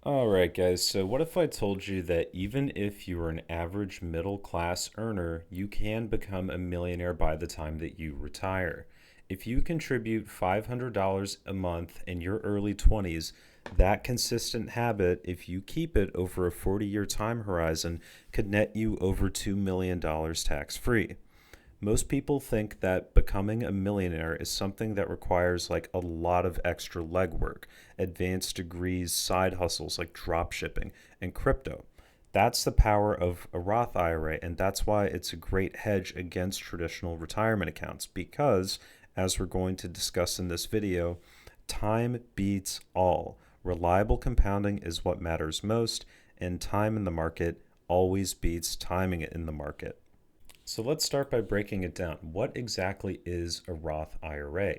All right, guys. So, what if I told you that even if you are an average middle class earner, you can become a millionaire by the time that you retire? If you contribute $500 a month in your early 20s, that consistent habit, if you keep it over a 40-year time horizon, could net you over $2 million tax free. Most people think that becoming a millionaire is something that requires like a lot of extra legwork, advanced degrees, side hustles like drop shipping and crypto. That's the power of a Roth IRA, and that's why it's a great hedge against traditional retirement accounts because, as we're going to discuss in this video, time beats all. Reliable compounding is what matters most, and time in the market always beats timing it in the market. So let's start by breaking it down. What exactly is a Roth IRA?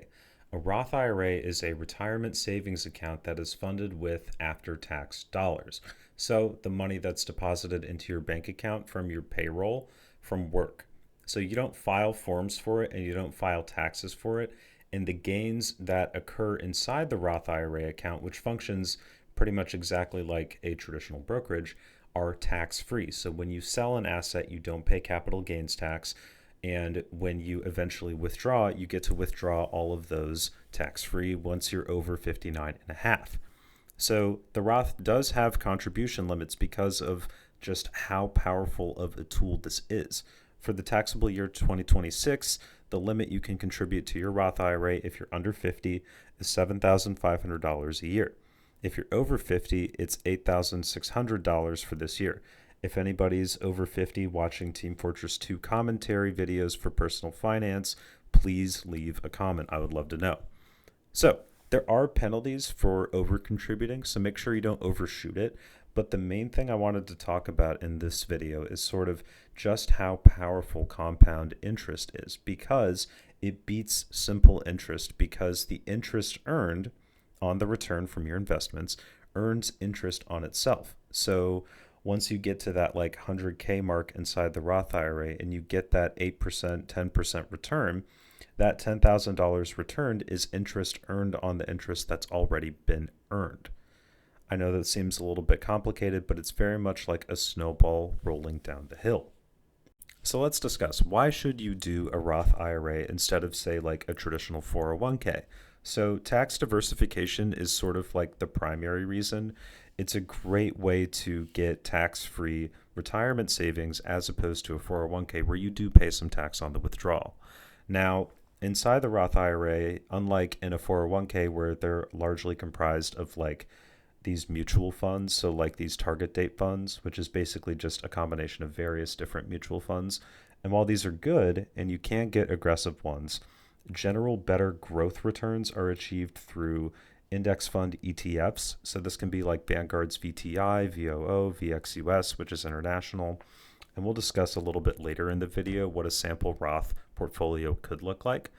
A Roth IRA is a retirement savings account that is funded with after tax dollars. So the money that's deposited into your bank account from your payroll from work. So you don't file forms for it and you don't file taxes for it. And the gains that occur inside the Roth IRA account, which functions pretty much exactly like a traditional brokerage, are tax free. So when you sell an asset, you don't pay capital gains tax. And when you eventually withdraw, you get to withdraw all of those tax free once you're over 59 and a half. So the Roth does have contribution limits because of just how powerful of a tool this is. For the taxable year 2026, the limit you can contribute to your Roth IRA if you're under 50 is $7,500 a year. If you're over 50, it's $8,600 for this year. If anybody's over 50 watching Team Fortress 2 commentary videos for personal finance, please leave a comment. I would love to know. So, there are penalties for over contributing, so make sure you don't overshoot it. But the main thing I wanted to talk about in this video is sort of just how powerful compound interest is because it beats simple interest because the interest earned on the return from your investments earns interest on itself. So once you get to that like 100K mark inside the Roth IRA and you get that 8%, 10% return, that $10,000 returned is interest earned on the interest that's already been earned. I know that seems a little bit complicated, but it's very much like a snowball rolling down the hill. So let's discuss why should you do a Roth IRA instead of say like a traditional 401k. So tax diversification is sort of like the primary reason. It's a great way to get tax-free retirement savings as opposed to a 401k where you do pay some tax on the withdrawal. Now, inside the Roth IRA, unlike in a 401k where they're largely comprised of like these mutual funds, so like these target date funds, which is basically just a combination of various different mutual funds. And while these are good and you can get aggressive ones, general better growth returns are achieved through index fund ETFs. So this can be like Vanguard's VTI, VOO, VXUS, which is international. And we'll discuss a little bit later in the video what a sample Roth portfolio could look like.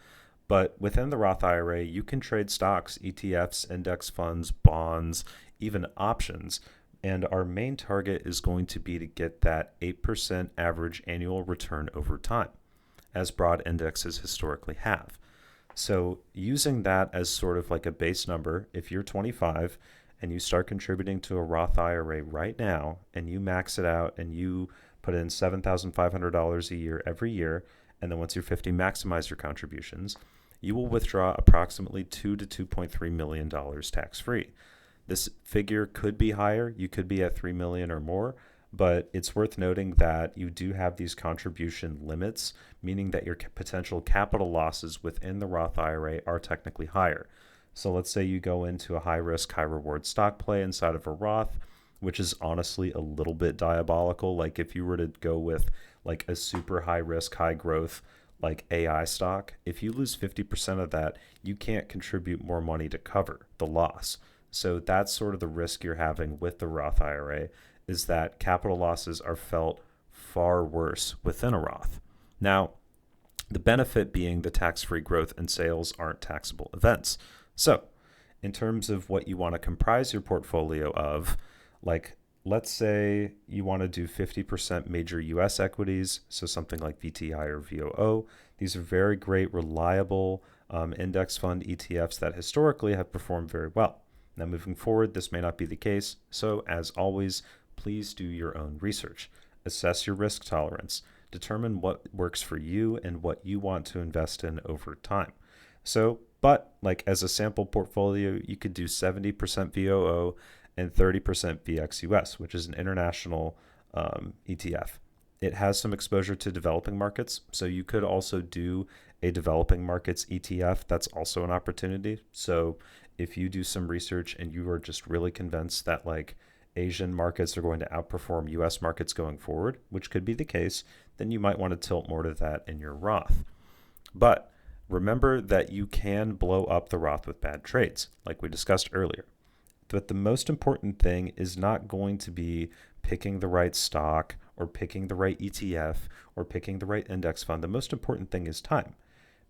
But within the Roth IRA, you can trade stocks, ETFs, index funds, bonds, even options. And our main target is going to be to get that 8% average annual return over time, as broad indexes historically have. So, using that as sort of like a base number, if you're 25 and you start contributing to a Roth IRA right now and you max it out and you put in $7,500 a year every year, and then once you're 50, maximize your contributions, you will withdraw approximately $2 to $2.3 million tax free. This figure could be higher. You could be at 3 million or more, but it's worth noting that you do have these contribution limits, meaning that your potential capital losses within the Roth IRA are technically higher. So let's say you go into a high risk, high reward stock play inside of a Roth, which is honestly a little bit diabolical. Like if you were to go with like a super high risk, high growth, like AI stock, if you lose 50% of that, you can't contribute more money to cover the loss. So that's sort of the risk you're having with the Roth IRA is that capital losses are felt far worse within a Roth. Now, the benefit being the tax-free growth and sales aren't taxable events. So, in terms of what you want to comprise your portfolio of, like let's say you want to do 50% major US equities, so something like VTI or VOO. These are very great, reliable index fund ETFs that historically have performed very well. Now, moving forward, this may not be the case. So, as always, please do your own research. Assess your risk tolerance. Determine what works for you and what you want to invest in over time. So, but like as a sample portfolio, you could do 70% VOO and 30% VXUS, which is an international ETF. It has some exposure to developing markets, so you could also do a developing markets ETF. That's also an opportunity. So if you do some research and you are just really convinced that like Asian markets are going to outperform US markets going forward, which could be the case, then you might want to tilt more to that in your Roth. But remember that you can blow up the Roth with bad trades, like we discussed earlier. But the most important thing is not going to be picking the right stock or picking the right ETF or picking the right index fund. The most important thing is time.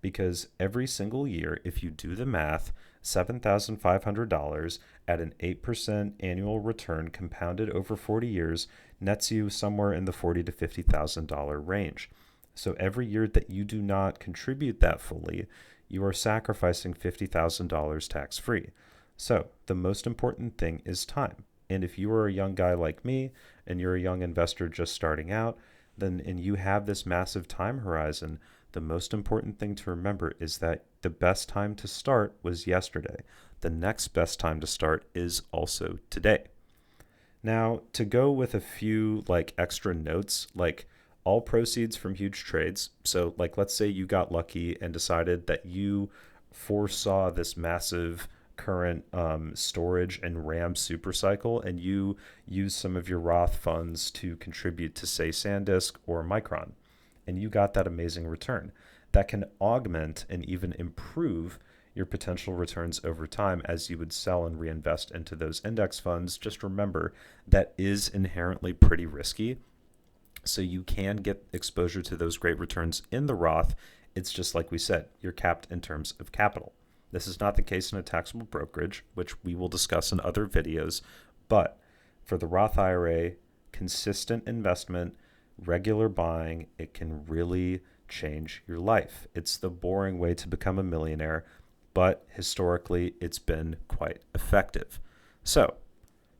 Because every single year, if you do the math, $7,500 at an 8% annual return compounded over 40 years nets you somewhere in the $40,000 to $50,000 range. So every year that you do not contribute that fully, you are sacrificing $50,000 tax-free. So the most important thing is time. And if you are a young guy like me and you're a young investor just starting out, then and you have this massive time horizon, the most important thing to remember is that the best time to start was yesterday. The next best time to start is also today. Now, to go with a few like extra notes, like all proceeds from huge trades. So like let's say you got lucky and decided that you foresaw this massive current storage and RAM super cycle, and you use some of your Roth funds to contribute to, say, SanDisk or Micron, and you got that amazing return. That can augment and even improve your potential returns over time as you would sell and reinvest into those index funds. Just remember that is inherently pretty risky. So you can get exposure to those great returns in the Roth. It's just like we said, you're capped in terms of capital. This is not the case in a taxable brokerage, which we will discuss in other videos. But for the Roth IRA, consistent investment, regular buying, it can really change your life. It's the boring way to become a millionaire, but historically, it's been quite effective. So,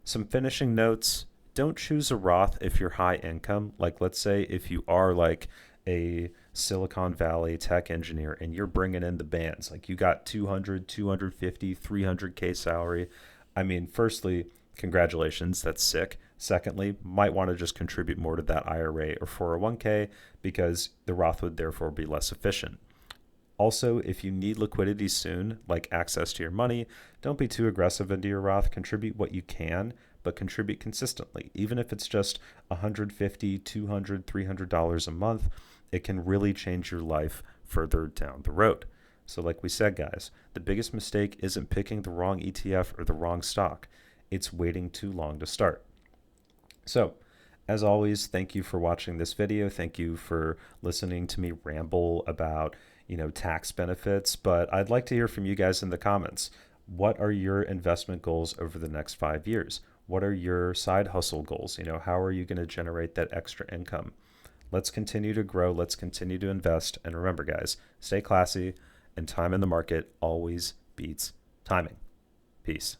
some finishing notes. Don't choose a Roth if you're high income. Like, let's say if you are like a Silicon Valley tech engineer and you're bringing in the bands, like you got 200, 250, 300K salary. I mean, firstly, congratulations, that's sick. Secondly, might want to just contribute more to that IRA or 401k because the Roth would therefore be less efficient. Also, if you need liquidity soon, like access to your money, don't be too aggressive into your Roth. Contribute what you can, but contribute consistently. Even if it's just $150, $200, $300 a month, it can really change your life further down the road. So like we said, guys, the biggest mistake isn't picking the wrong ETF or the wrong stock. It's waiting too long to start. So, as always, thank you for watching this video. Thank you for listening to me ramble about, tax benefits. But I'd like to hear from you guys in the comments. What are your investment goals over the next 5 years? What are your side hustle goals? How are you going to generate that extra income? Let's continue to grow. Let's continue to invest. And remember, guys, stay classy, and time in the market always beats timing. Peace.